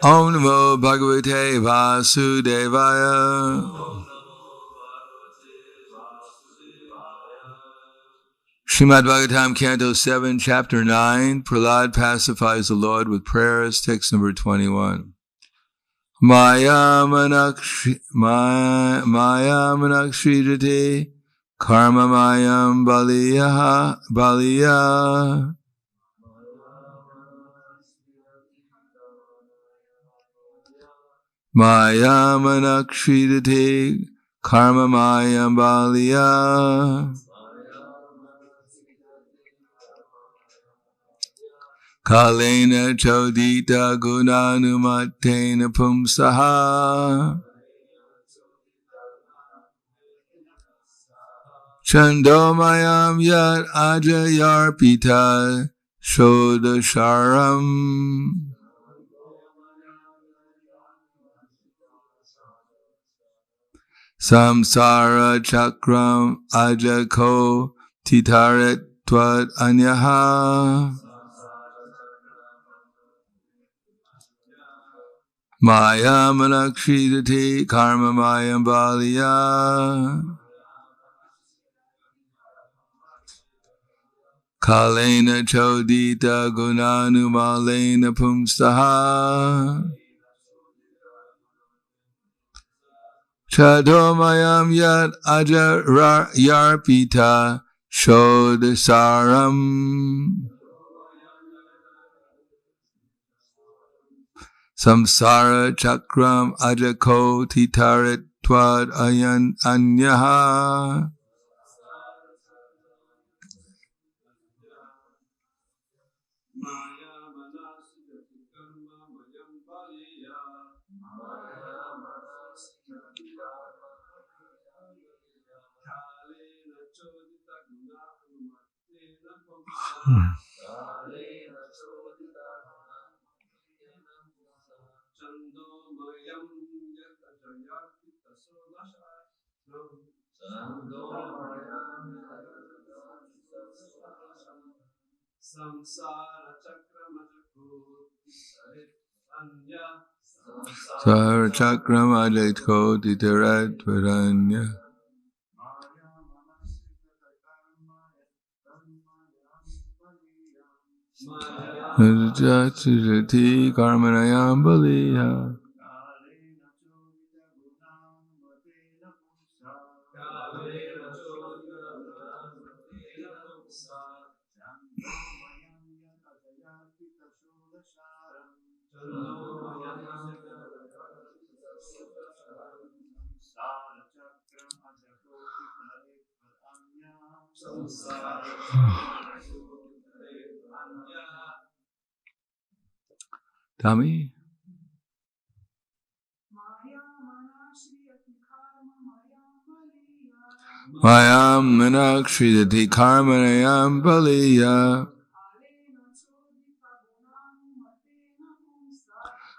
Om Namo Bhagavate Vasudevaya. Srimad Bhagavatam, Canto 7, Chapter 9, Prahlad pacifies the Lord with prayers, text number 21. Maya manakshridati karma mayam baliya. Maya manakshridati karma mayam baliya. Kalena chodita gunanumatena pumsaha. Chandomayam yat ajayarpita shodasharam. Samsara chakram ajako titaret tvad anyaha. Maya manakshridati karma mayam baliya. Kalena chodita gunanumalena pumsaha. Chadomayam yat ajararpita shodasaram. Samsara chakram ajako titaret tvad anyaha. Samsara chakram ajako titaret tvad anyaha. Jati karmanayam baliya. Tommy? Mayam manakshridati karmanayam baliya.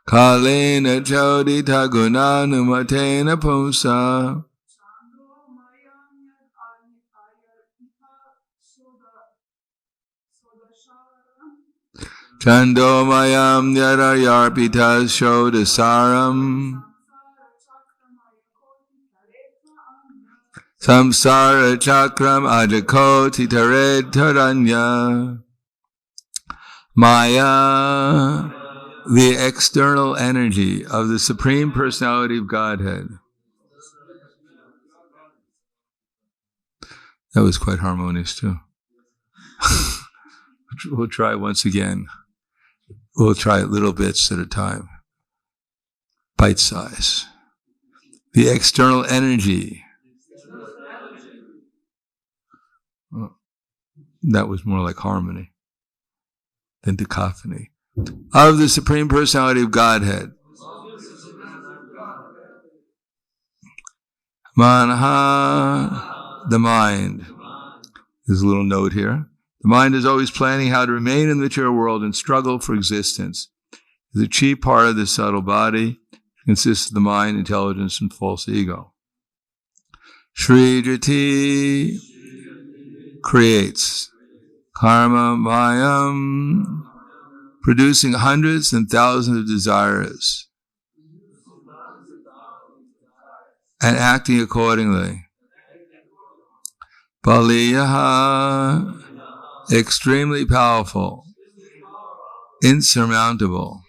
Kalena chodita gunanumatena pumsa. Chandomayam yararpita shodasaram. Samsara chakram ajako titaret taranya. Maya, the external energy of the Supreme Personality of Godhead. That was quite harmonious too. We'll try once again. We'll try it little bits at a time. Bite size. The external energy. That was more like harmony than cacophony. Of the Supreme Personality of Godhead. Manaha, the mind. There's a little note here. The mind is always planning how to remain in the material world and struggle for existence. The chief part of the subtle body consists of the mind, intelligence, and false ego. Shrijati creates. Karma mayam producing hundreds and thousands of desires, and acting accordingly. Baliyaha, extremely powerful, insurmountable.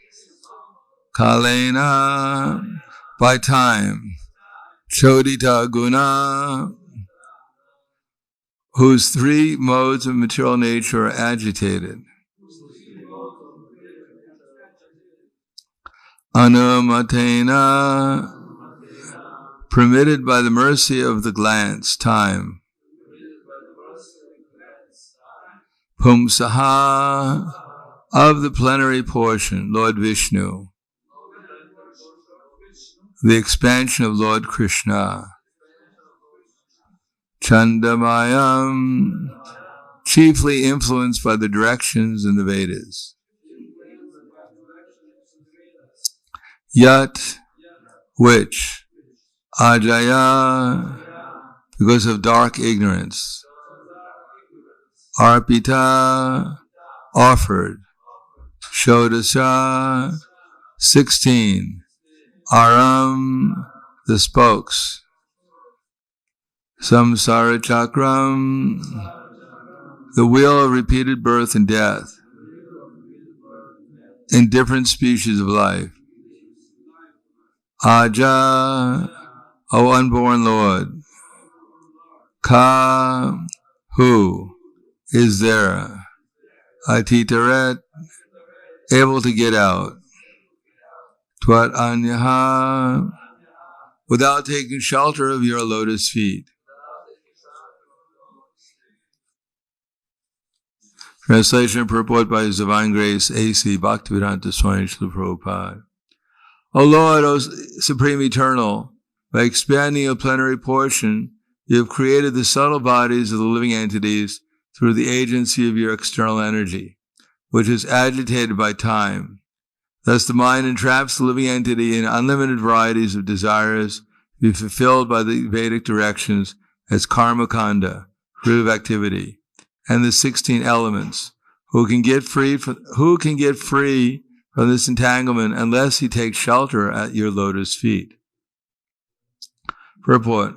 Kalena, by time. Chodita guna, whose three modes of material nature are agitated. Anumatena, permitted by the mercy of the glance, time. Pumsaha, of the plenary portion, Lord Vishnu. The expansion of Lord Krishna. Chandamayam, chiefly influenced by the directions in the Vedas. Yat, which, Ajaya, because of dark ignorance. Arpita, offered. Shodasa, 16. Aram, the spokes. Samsara chakram, the wheel of repeated birth and death in different species of life. Aja, O unborn Lord. Ka, who is there? Atitaret, able to get out. Tvat anyaha, without taking shelter of your lotus feet. Translation and purport by His Divine Grace, A.C. Bhaktivedanta Swami Srila Prabhupada. O Lord, O Supreme Eternal, by expanding your plenary portion, you have created the subtle bodies of the living entities through the agency of your external energy, which is agitated by time. Thus the mind entraps the living entity in unlimited varieties of desires to be fulfilled by the Vedic directions as karma kanda, fruit of activity, and the 16 elements. Who can get free from this entanglement unless he takes shelter at your lotus feet? Purport.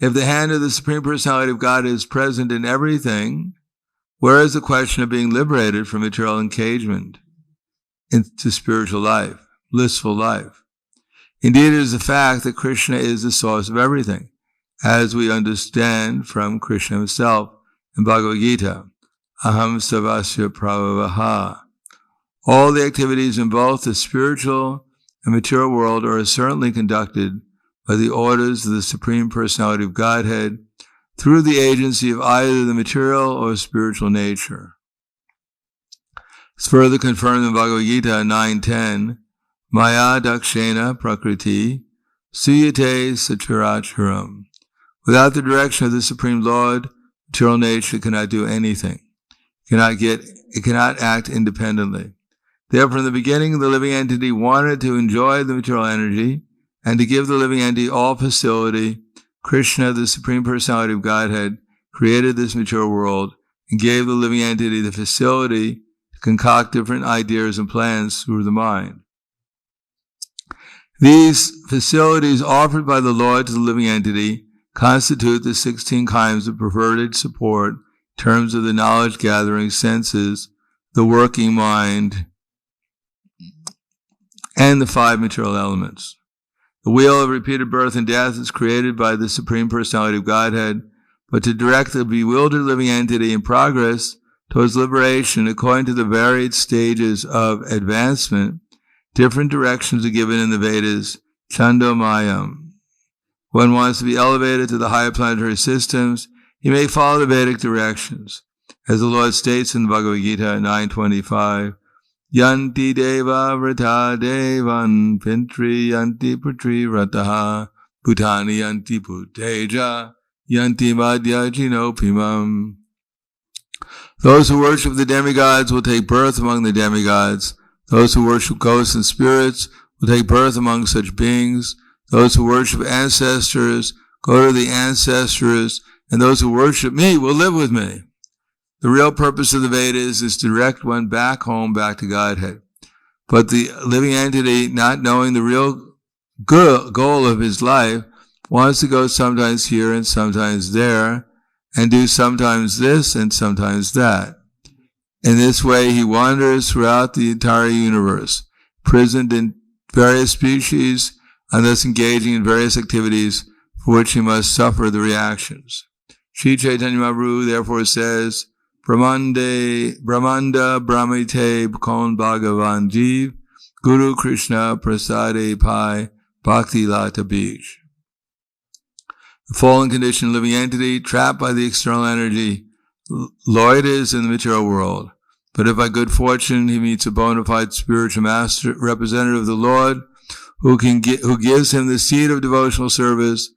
If the hand of the Supreme Personality of God is present in everything, where is the question of being liberated from material engagement into spiritual life, blissful life? Indeed, it is the fact that Krishna is the source of everything, as we understand from Krishna himself in Bhagavad Gita. Aham savasya pravavaha. All the activities in both the spiritual and material world are certainly conducted by the orders of the Supreme Personality of Godhead through the agency of either the material or spiritual nature. It's further confirmed in Bhagavad Gita 9.10, Maya dakshena prakriti suyate satcharacharam. Without the direction of the Supreme Lord, material nature cannot do anything. It cannot act independently. Therefore, in the beginning, the living entity wanted to enjoy the material energy and to give the living entity all facility. Krishna, the Supreme Personality of Godhead, created this material world and gave the living entity the facility to concoct different ideas and plans through the mind. These facilities offered by the Lord to the living entity constitute the 16 kinds of perverted support in terms of the knowledge-gathering senses, the working mind, and the 5 material elements. The wheel of repeated birth and death is created by the Supreme Personality of Godhead, but to direct the bewildered living entity in progress towards liberation according to the varied stages of advancement, different directions are given in the Vedas, Chandomayam. One wants to be elevated to the higher planetary systems, he may follow the Vedic directions. As the Lord states in the Bhagavad Gita 9.25, Yanti deva vrata devan pintri yanti putri vrataha bhutani yanti puteja yanti madhyajinopimam. Those who worship the demigods will take birth among the demigods. Those who worship ghosts and spirits will take birth among such beings. Those who worship ancestors go to the ancestors, and those who worship me will live with me. The real purpose of the Vedas is to direct one back home, back to Godhead. But the living entity, not knowing the real goal of his life, wants to go sometimes here and sometimes there, and do sometimes this and sometimes that. In this way, he wanders throughout the entire universe, prisoned in various species, and thus engaging in various activities for which he must suffer the reactions. Sri Chaitanya Mahaprabhu therefore says, Brahmanda Brahmite Kon Bhagavan Jeev Guru Krishna Prasade Pai Bhakti Lata Bij. The fallen conditioned living entity, trapped by the external energy, loiters in the material world. But if by good fortune he meets a bona fide spiritual master, representative of the Lord, who gives him the seed of devotional service,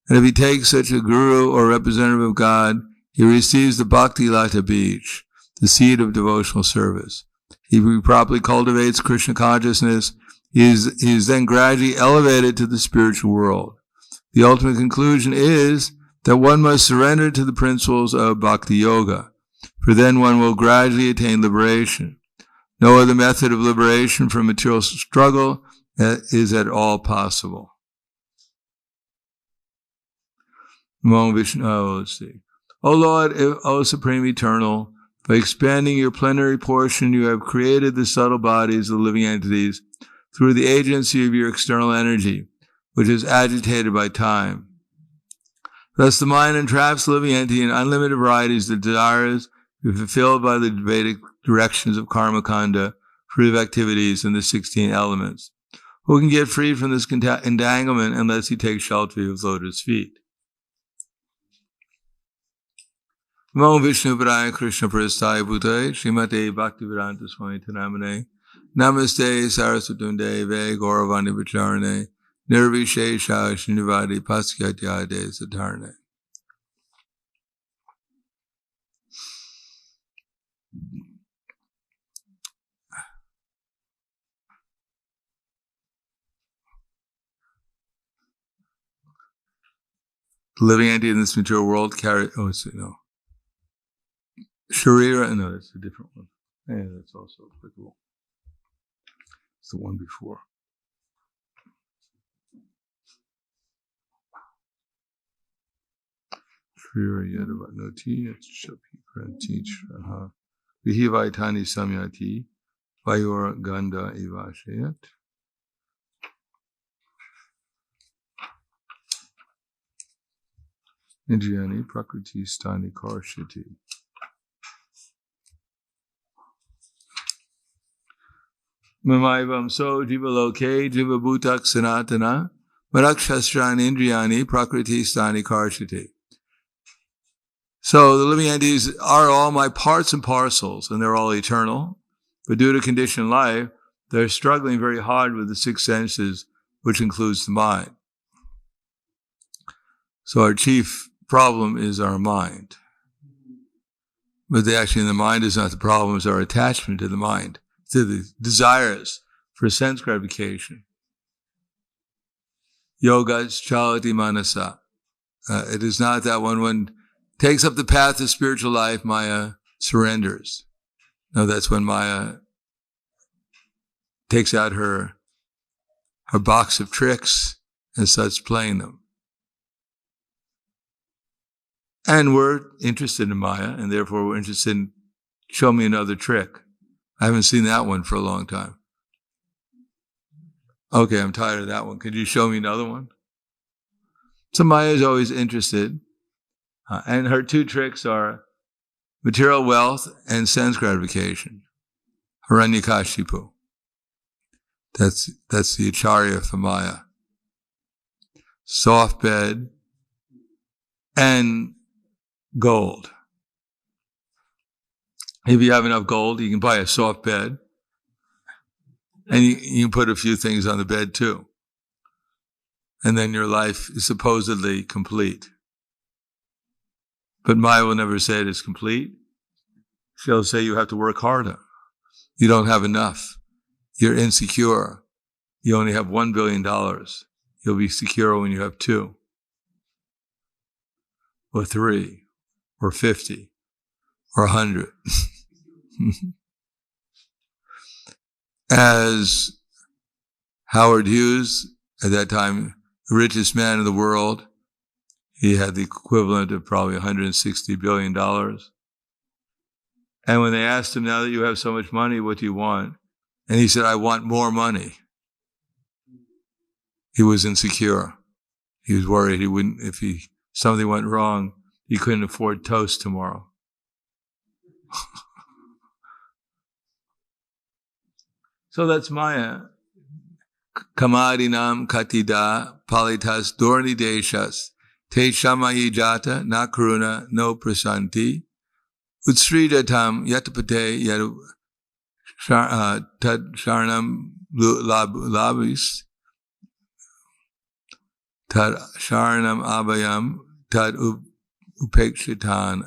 and if he takes such a guru or representative of God, he receives the Bhakti Lata Bij, the seed of devotional service. If he properly cultivates Krishna consciousness, he is then gradually elevated to the spiritual world. The ultimate conclusion is that one must surrender to the principles of Bhakti Yoga, for then one will gradually attain liberation. No other method of liberation from material struggle is at all possible. Let's see. O Lord, O Supreme Eternal, by expanding your plenary portion, you have created the subtle bodies of the living entities through the agency of your external energy, which is agitated by time. Thus the mind entraps the living entity in unlimited varieties of desires to be fulfilled by the Vedic directions of karma kanda, fruit of activities, and the 16 elements. Who can get free from this entanglement unless he takes shelter of lotus feet? Namo Vishnu Padaya Krishna Prasthaya Bhutaya Srimate Bhaktivedanta Swami Tanamane Namaste Saraswatunde Ve Gauravani Vacharane Nirvishesha Srinivadi Paskyatyade Satarane. The living entity in this material world carry. Sharira, no, that's a different one. Yeah, that's also applicable. It's the one before. Sharira Yadavatnoti, it's Shapi Grantich, Vihivaitani Samyati, Vayor Ganda Ivashayat. Indriyani Prakriti Stani Karshiti. Mamaivam so jiva loke jiva bhutak sanatana marakshastran indriyani prakriti stani karshiti. So the living entities are all my parts and parcels, and they're all eternal. But due to conditioned life, they're struggling very hard with the six senses, which includes the mind. So our chief problem is our mind. But actually the mind is not the problem, it's our attachment to the mind, to the desires for sense gratification. Yogas chalati manasa. It is not that when one takes up the path of spiritual life, Maya surrenders. No, that's when Maya takes out her box of tricks and starts playing them. And we're interested in Maya, and therefore we're interested in, show me another trick. I haven't seen that one for a long time. Okay, I'm tired of that one. Could you show me another one? So Maya is always interested. And her two tricks are material wealth and sense gratification. Hiranyakashipu. That's the acharya for Maya. Soft bed and gold. If you have enough gold, you can buy a soft bed. And you can put a few things on the bed too. And then your life is supposedly complete. But Maya will never say it is complete. She'll say you have to work harder. You don't have enough. You're insecure. You only have $1 billion. You'll be secure when you have 2. Or 3. Or 50. or 100. As Howard Hughes, at that time, the richest man in the world, he had the equivalent of probably $160 billion. And when they asked him, now that you have so much money, what do you want? And he said, I want more money. He was insecure. He was worried if something went wrong, he couldn't afford toast tomorrow. So that's Maya. Kamadinam katida palitas dorni deshas te shamayi jata na karuna no prasanti utsridatam yatapate yadu tad sharanam labis tad sharanam abhayam tad upekshitanam.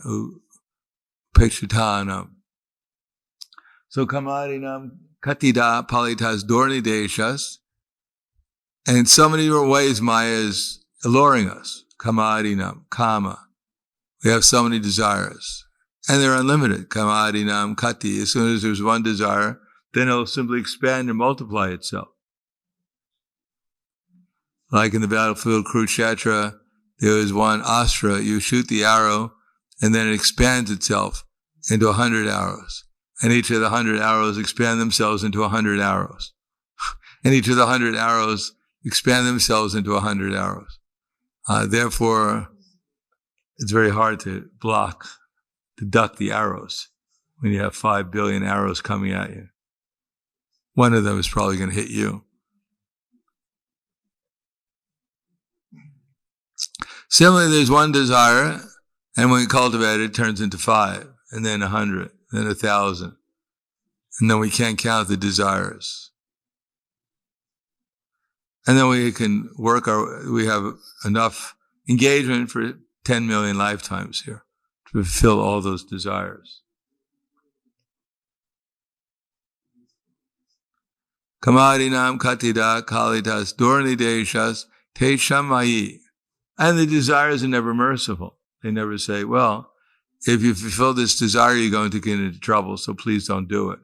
So kamadinam katida palitas dorni deshas. And in so many different ways, Maya is alluring us. Kamadinam, kama. We have so many desires. And they're unlimited. Kamadinam, kati. As soon as there's one desire, then it'll simply expand and multiply itself. Like in the battlefield Kurukshetra, there was one astra. You shoot the arrow, and then it expands itself into 100 arrows. And each of the 100 arrows expand themselves into 100 arrows. And each of the 100 arrows expand themselves into 100 arrows. Therefore, it's very hard to duck the arrows when you have 5 billion arrows coming at you. One of them is probably going to hit you. Similarly, there's one desire, and when we cultivate it, it turns into 5, and then 100, then 1,000. And then we can't count the desires. And then we can we have enough engagement for 10 million lifetimes here to fulfill all those desires. Kamadinam katida kalitas dorni deshas te shamayi. And the desires are never merciful. They never say, well, if you fulfill this desire, you're going to get into trouble, so please don't do it.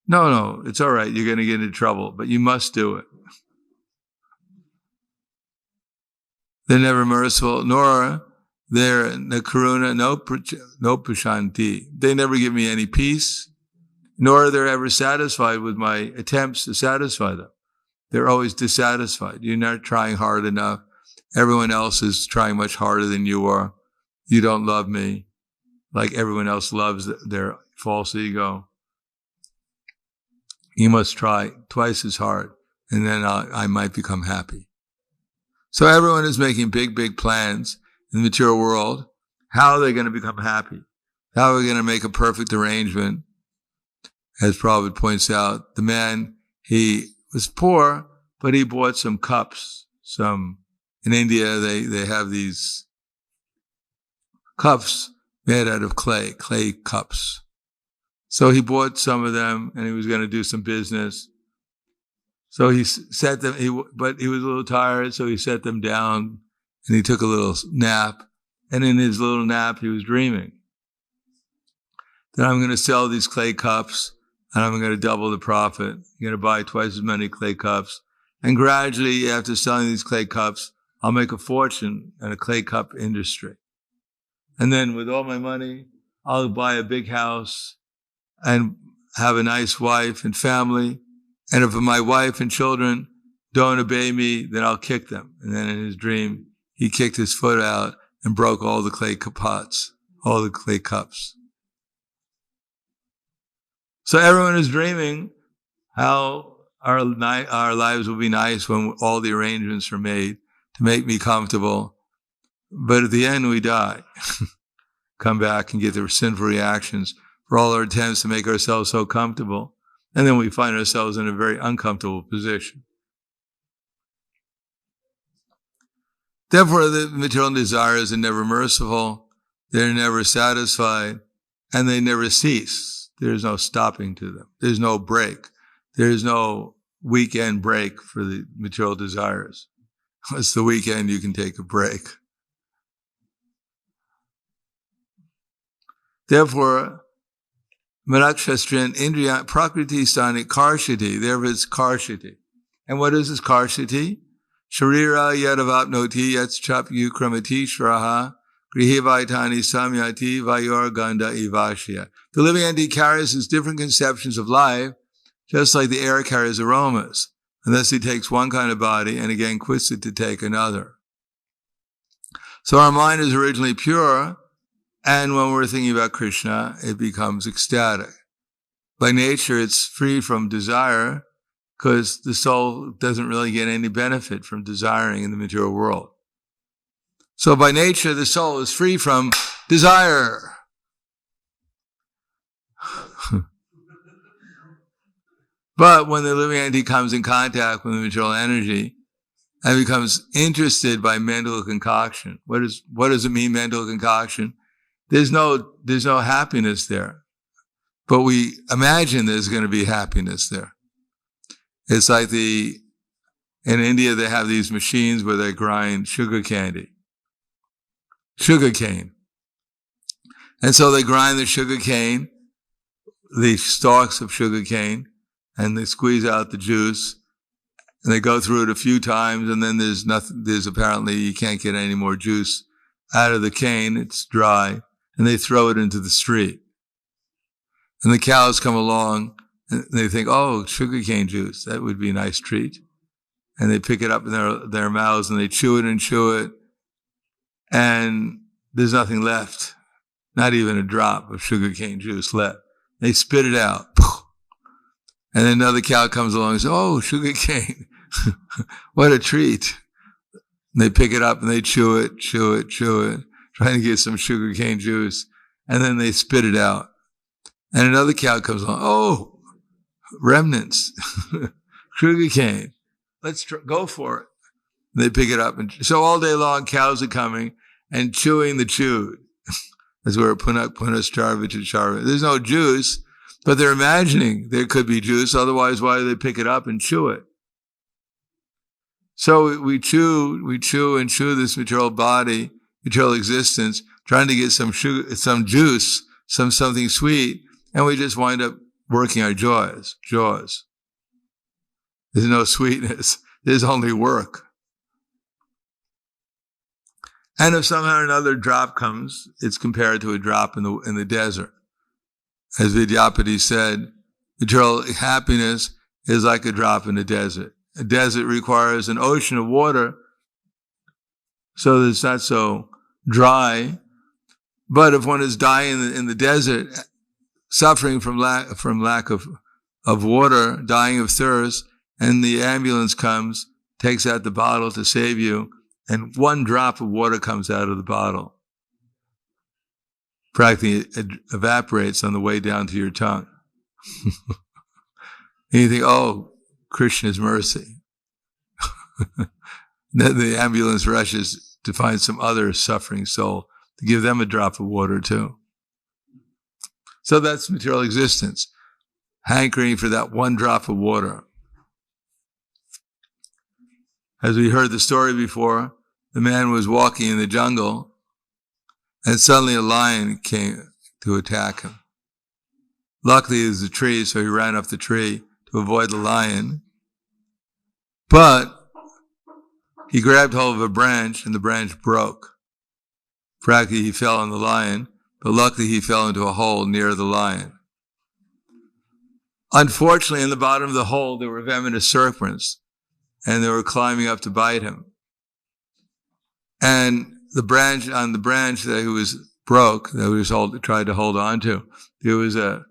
No, it's all right. You're going to get into trouble, but you must do it. They're never merciful, nor they're the karuna, no prashanti. They never give me any peace, nor are they ever satisfied with my attempts to satisfy them. They're always dissatisfied. You're not trying hard enough. Everyone else is trying much harder than you are. You don't love me like everyone else loves their false ego. You must try twice as hard, and then I might become happy. So everyone is making big plans in the material world. How are they going to become happy? How are we going to make a perfect arrangement? As Prabhupada points out, the man, he was poor, but he bought some cups. In India, they have these cups made out of clay cups. So he bought some of them, and he was going to do some business. So he set them, but he was a little tired, so he set them down, and he took a little nap. And in his little nap, he was dreaming that I'm going to sell these clay cups, and I'm going to double the profit. I'm going to buy twice as many clay cups. And gradually, after selling these clay cups, I'll make a fortune in a clay cup industry. And then with all my money, I'll buy a big house and have a nice wife and family. And if my wife and children don't obey me, then I'll kick them. And then in his dream, he kicked his foot out and broke all the clay pots, all the clay cups. So everyone is dreaming how our lives will be nice when all the arrangements are made to make me comfortable. But at the end, we die. Come back and get the sinful reactions for all our attempts to make ourselves so comfortable. And then we find ourselves in a very uncomfortable position. Therefore, the material desires are never merciful, they're never satisfied, and they never cease. There's no stopping to them. There's no break. There's no weekend break for the material desires. It's the weekend you can take a break. Therefore, Manakshastrin Indriya Prakriti Stani Karshiti. There is Karshiti. And what is this Karshiti? Sharira Yadavapnoti Yatschap Yukramati Shraha Grihivaitani Samyati Vayor Ganda Ivashya. The living entity carries his different conceptions of life, just like the air carries aromas, unless he takes one kind of body and again quits it to take another. So our mind is originally pure, and when we're thinking about Krishna, it becomes ecstatic. By nature, it's free from desire, because the soul doesn't really get any benefit from desiring in the material world. So by nature, the soul is free from desire. But when the living entity comes in contact with the material energy and becomes interested by mental concoction, what does it mean, mental concoction? There's no happiness there. But we imagine there's going to be happiness there. It's like in India, they have these machines where they grind sugar cane. And so they grind the sugar cane, the stalks of sugar cane, and they squeeze out the juice, and they go through it a few times, and then there's apparently you can't get any more juice out of the cane, it's dry, and they throw it into the street. And the cows come along, and they think, oh, sugarcane juice, that would be a nice treat. And they pick it up in their mouths, and they chew it, and there's nothing left, not even a drop of sugarcane juice left. They spit it out. And then another cow comes along and says, oh, sugarcane, what a treat. And they pick it up and they chew it, trying to get some sugarcane juice. And then they spit it out. And another cow comes along, oh, remnants, sugarcane, let's go for it. And they pick it up. And so all day long, cows are coming and chewing the chewed. That's where Punastarvich. There's no juice, but they're imagining there could be juice. Otherwise, why do they pick it up and chew it? So we chew this material body, material existence, trying to get some sugar, some juice, something sweet, and we just wind up working our jaws. There's no sweetness. There's only work. And if somehow another drop comes, it's compared to a drop in the desert. As Vidyapati said, material happiness is like a drop in the desert. A desert requires an ocean of water, so that it's not so dry. But if one is dying in the desert, suffering from lack of water, dying of thirst, and the ambulance comes, takes out the bottle to save you, and one drop of water comes out of the bottle. Practically it evaporates on the way down to your tongue. And you think, oh, Krishna's mercy. Then the ambulance rushes to find some other suffering soul to give them a drop of water too. So that's material existence, hankering for that one drop of water. As we heard the story before, the man was walking in the jungle, and suddenly a lion came to attack him. Luckily, there's a tree, so he ran up the tree to avoid the lion. But he grabbed hold of a branch, and the branch broke. Practically, he fell on the lion, but luckily he fell into a hole near the lion. Unfortunately, in the bottom of the hole, there were venomous serpents, and they were climbing up to bite him. And the branch that he was broke, that he was tried to hold on to, there was a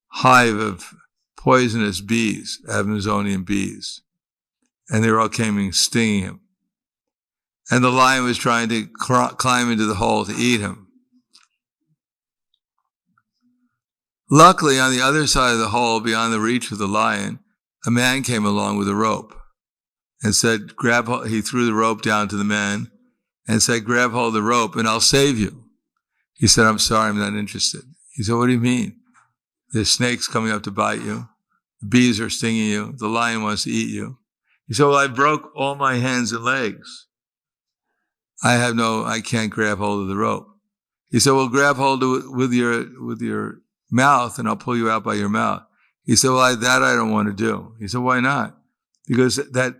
hive of poisonous bees, Amazonian bees. And they were all coming, stinging him. And the lion was trying to climb into the hole to eat him. Luckily, on the other side of the hole, beyond the reach of the lion, a man came along with a rope and said, he threw the rope down to the man and said, grab hold of the rope and I'll save you. He said, I'm sorry, I'm not interested. He said, what do you mean? There's snakes coming up to bite you. The bees are stinging you. The lion wants to eat you. He said, well, I broke all my hands and legs. I can't grab hold of the rope. He said, well, grab hold of it with your mouth and I'll pull you out by your mouth. He said, well, that I don't want to do. He said, why not? Because that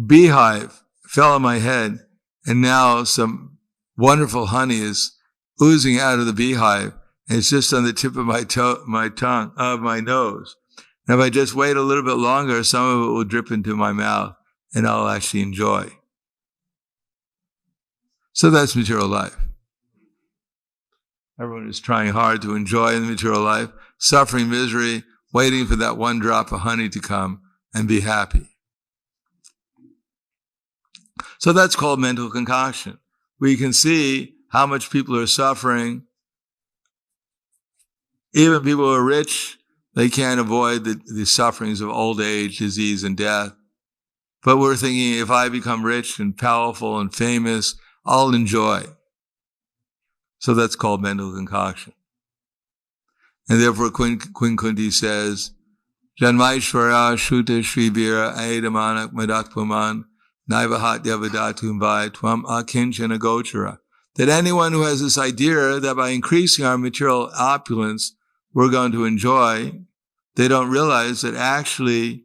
beehive fell on my head, and now some wonderful honey is oozing out of the beehive, and it's just on the tip of my nose. And if I just wait a little bit longer, some of it will drip into my mouth, and I'll actually enjoy. So that's material life. Everyone is trying hard to enjoy the material life, suffering misery, waiting for that one drop of honey to come and be happy. So that's called mental concoction. We can see how much people are suffering. Even people who are rich, they can't avoid the sufferings of old age, disease, and death. But we're thinking, if I become rich and powerful and famous, I'll enjoy. So that's called mental concoction. And therefore Queen Kunti says, Janmaishvara Shuta Shrivira Aedamanak Madak Puman Naivahat Devadatum Vai Twam Akinchana Gochara. That anyone who has this idea that by increasing our material opulence, we're going to enjoy, they don't realize that actually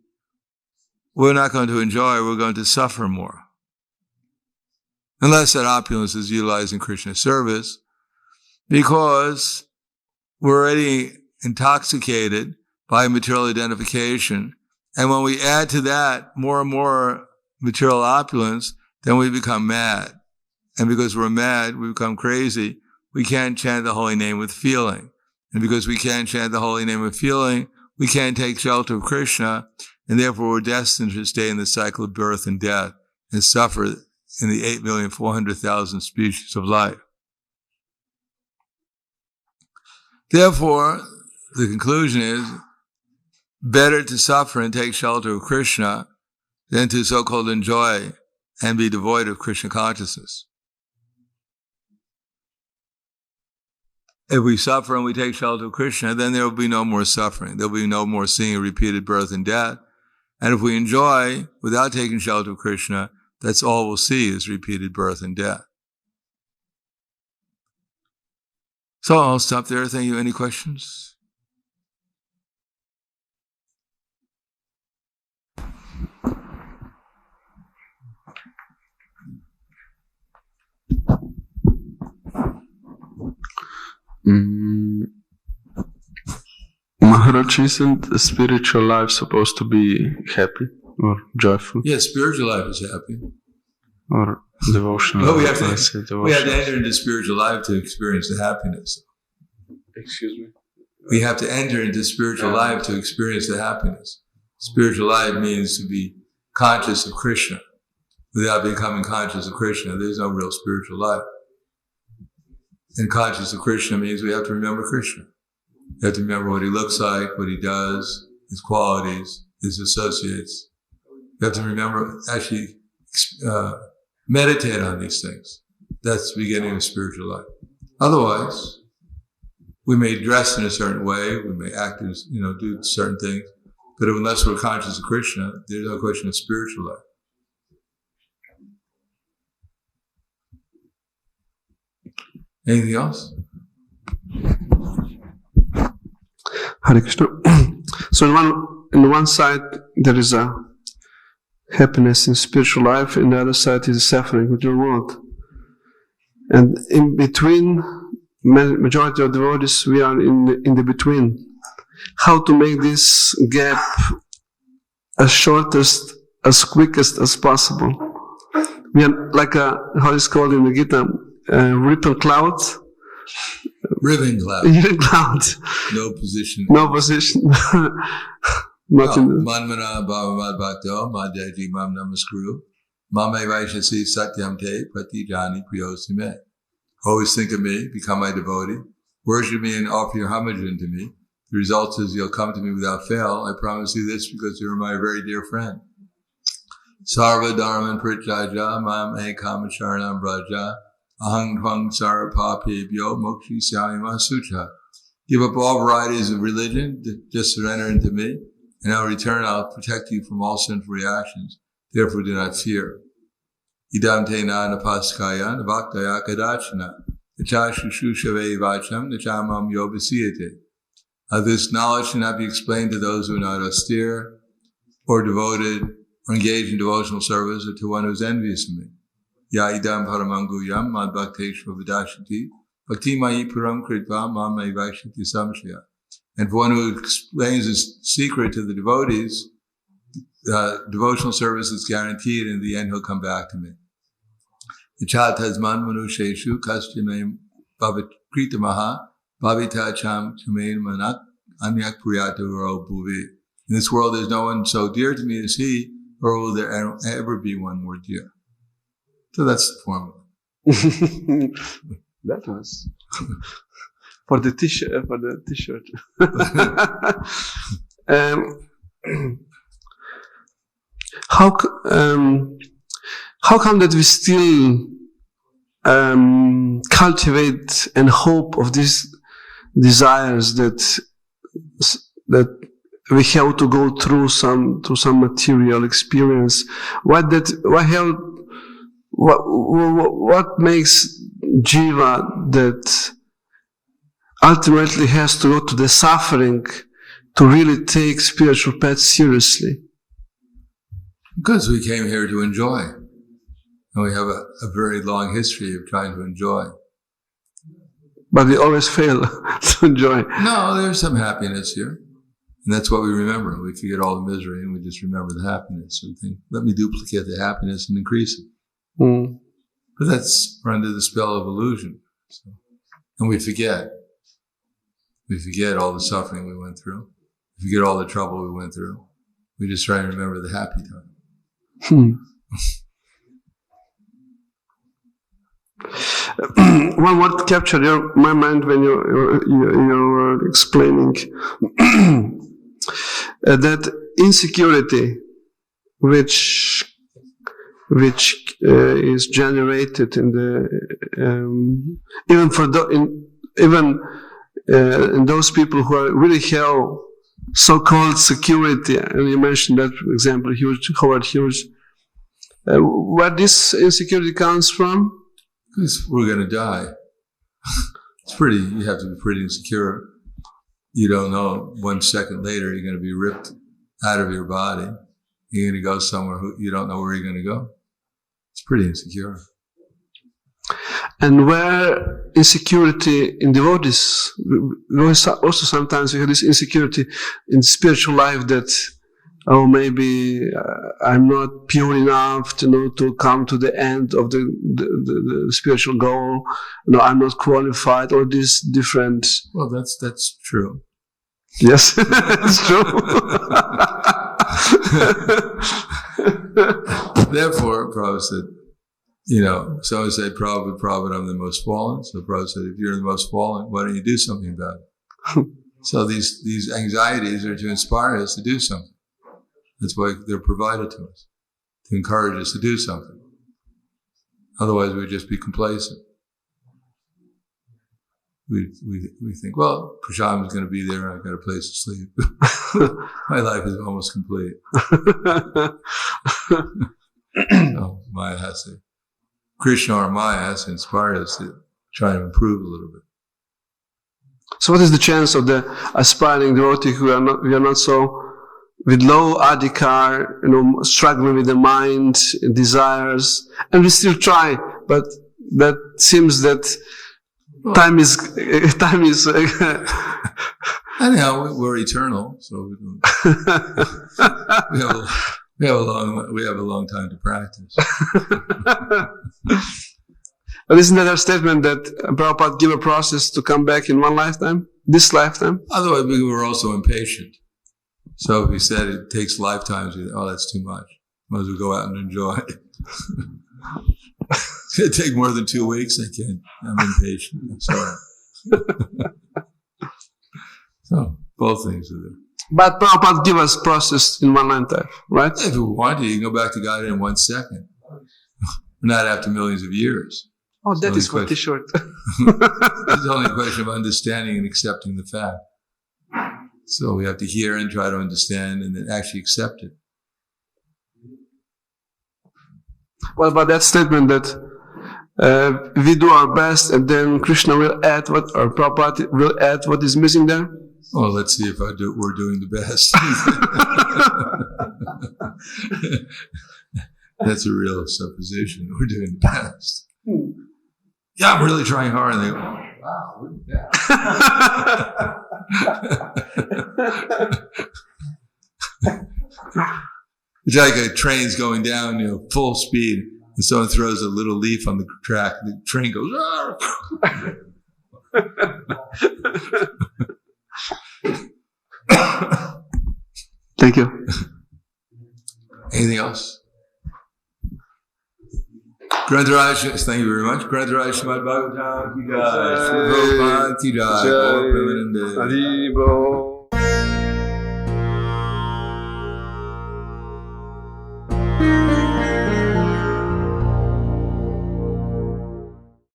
we're not going to enjoy, we're going to suffer more. Unless that opulence is utilized in Krishna service, because we're already intoxicated by material identification. And when we add to that more and more material opulence, then we become mad. And because we're mad, we become crazy. We can't chant the holy name with feeling. And because we can't chant the holy name with feeling, we can't take shelter of Krishna. And therefore we're destined to stay in the cycle of birth and death and suffer in the 8,400,000 species of life. Therefore, the conclusion is, better to suffer and take shelter of Krishna than to so-called enjoy and be devoid of Krishna consciousness. If we suffer and we take shelter of Krishna, then there will be no more suffering. There will be no more seeing repeated birth and death. And if we enjoy without taking shelter of Krishna, that's all we'll see is repeated birth and death. So I'll stop there. Thank you. Any questions? Maharaj, isn't a spiritual life supposed to be happy or joyful? Yes, spiritual life is happy. Or devotional. But we have to enter into spiritual life to experience the happiness. Excuse me? We have to enter into spiritual life to experience the happiness. Spiritual life means to be conscious of Krishna. Without becoming conscious of Krishna, there's no real spiritual life. And conscious of Krishna means we have to remember Krishna. We have to remember what he looks like, what he does, his qualities, his associates. We have to remember, actually, meditate on these things. That's the beginning of spiritual life. Otherwise, we may dress in a certain way, we may act as, do certain things, but unless we're conscious of Krishna, there's no question of spiritual life. Anything else? Hare Krishna. So on one side there is a happiness in spiritual life, and the other side is suffering, which you want. And in between, majority of devotees, we are in the between. How to make this gap as shortest, as quickest as possible? We are like how it's called in the Gita, ribbon cloud. Ribbon cloud. Ribbon cloud. No position. No position. Manmana bhavavad bhakto madhyaji mam namaskuru mame vaishasi satyam te pratijani priyosime. Always think of me, become my devotee, worship me and offer your homage unto me. The result is you'll come to me without fail. I promise you this because you're my very dear friend. Sarva dharman prityaja mam ekam sharanam braja ahang tvang sarapapebhyo mokshi syayama sucha. Give up all varieties of religion, just surrender unto me, and I'll return, I'll protect you from all sinful reactions. Therefore do not fear. Idam te na napaskaya navaktaya kadachana Yacha shushushave vacham nachamam yobasiyate. This knowledge should not be explained to those who are not austere or devoted or engaged in devotional service, or to one who is envious of me. Ya idam paramanguyam mad bhakteshva vidashati bhakti mayi puram kritva mam mai vaishati samshaya. And for one who explains his secret to the devotees, devotional service is guaranteed, and in the end he'll come back to me. Yachatasman manusheshu kastyame bhavitkritamaha bhavita cham chamain manak anyak puryato bhuvi. In this world there's no one so dear to me as he, or will there ever be one more dear. So that's the formula. That was for the t-shirt. For the t-shirt. How come that we still cultivate and hope of these desires that we have to go through some material experience? What makes jiva that ultimately has to go to the suffering to really take spiritual path seriously? Because we came here to enjoy. And we have a very long history of trying to enjoy. But we always fail to enjoy. No, there's some happiness here. And that's what we remember. We forget all the misery and we just remember the happiness. So we think, let me duplicate the happiness and increase it. Mm. But we're under the spell of illusion. So, and we forget. We forget all the suffering we went through. We forget all the trouble we went through. We just try to remember the happy time. One word captured my mind when you were explaining that insecurity, which is generated in the even in those people who are really have so-called security, and you mentioned that example, Howard Hughes. Where this insecurity comes from? Because we're going to die. You have to be pretty insecure. You don't know 1 second later you're going to be ripped out of your body. You're going to go somewhere you don't know where you're going to go. It's pretty insecure. And where insecurity in devotees, also sometimes we have this insecurity in spiritual life that, oh, maybe I'm not pure enough to come to the end of the spiritual goal. No, I'm not qualified. All these different. Well, that's true. Yes, it's true. Therefore, Prabhupada said, someone said, Prabhupada, I'm the most fallen. So Prabhupada said, if you're the most fallen, why don't you do something about it? So these anxieties are to inspire us to do something. That's why they're provided to us, to encourage us to do something. Otherwise, we'd just be complacent. We think, well, Prasham is going to be there, I've got a place to sleep. My life is almost complete. No, Maya has to, Krishna or Maya has to inspire us to try to improve a little bit. So what is the chance of the aspiring devotee we are not so with low adhikar, struggling with the mind, desires, and we still try, but that seems that time is anyhow, we're eternal, so we have a long time to practice. But isn't that our statement that Prabhupada give a process to come back in one lifetime, this lifetime? Otherwise, we were also impatient. So if he said it takes lifetimes, that's too much. Might as well go out and enjoy. It's going to take more than 2 weeks. I can't. I'm impatient. I'm sorry. So both things are there. But Prabhupada give us process in one lifetime, right? If you want to, you can go back to God in 1 second. Not after millions of years. Oh, that is quite short. It's only a question of understanding and accepting the fact. So we have to hear and try to understand and then actually accept it. Well, but that statement that we do our best, and then Krishna will add what, or Prabhupada will add what is missing there? Well, let's see if we're doing the best. That's a real supposition. We're doing the best. Yeah, I'm really trying hard. And they go, oh, wow, look at that. It's like a train's going down, full speed, and someone throws a little leaf on the track, and the train goes, Thank you. Anything else? Grantaraj, thank you very much. Grantaraj Srimad Bhagavatam ki jai, Prabhupada ki jai, Prahladananda.